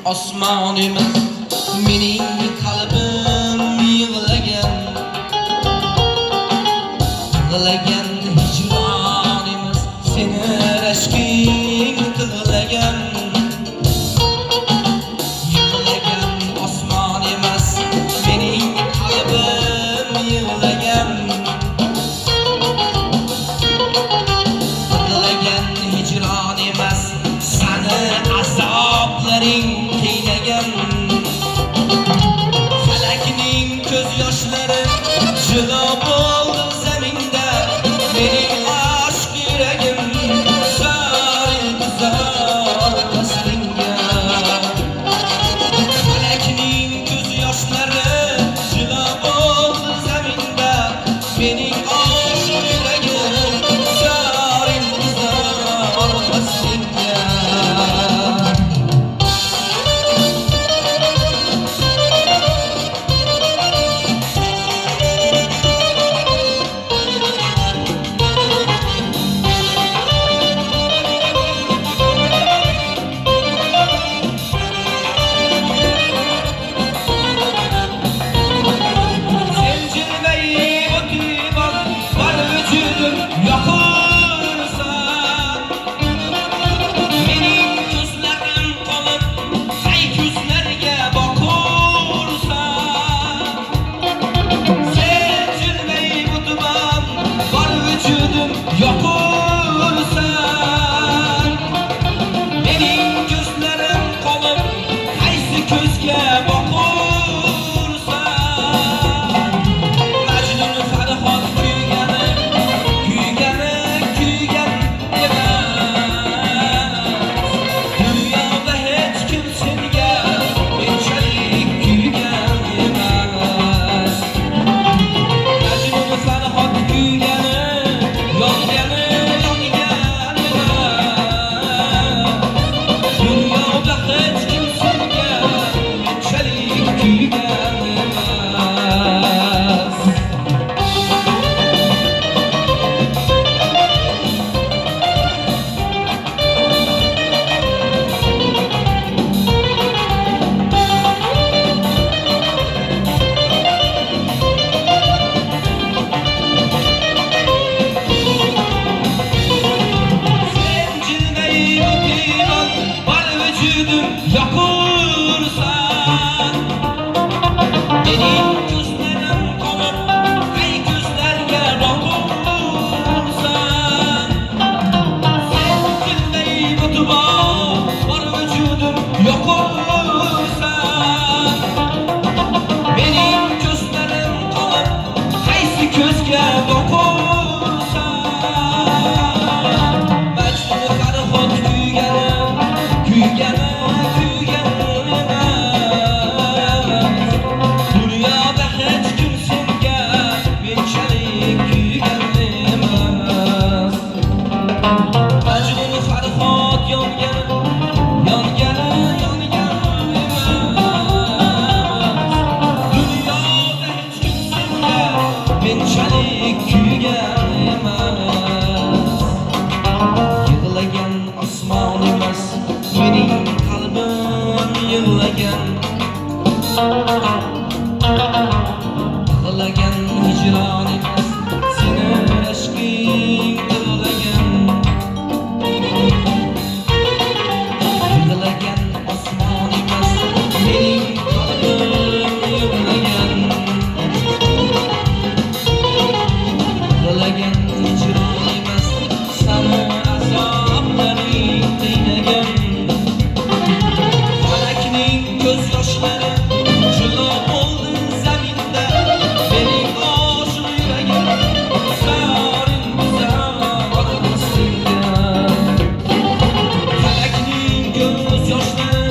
osmon emas, mening qalbim yig'lagan. Yig'lagan hijron emas, seni rashking tig'lagan. Yig'lagan osmon emas, mening qalbim yig'lagan. Yig'lagan hijron emas, seni azoblaring qiynagan. Falakning ko'z yoshlari jilo bo'ldi zaminda, mening aşk yuragim zor taslinga. Falakning ko'z yoshlari jilo bo'ldi zaminda, mening aşk yuragim zor taslinga. Yig'lagan osmon emas, mening qalbim yig'lagan. Yig'lagan hijron emas, seni rashking tig'lagan. Yig'lagan osmon emas, mening qalbim yig'lagan. Yig'lagan hijron emas, seni azoblaring qiynagan. Falakning ko'z yoshlari jilo bo'ldi zaminda, mening oshiq yuragim zorin taslinga. Falakning ko'z yoshlari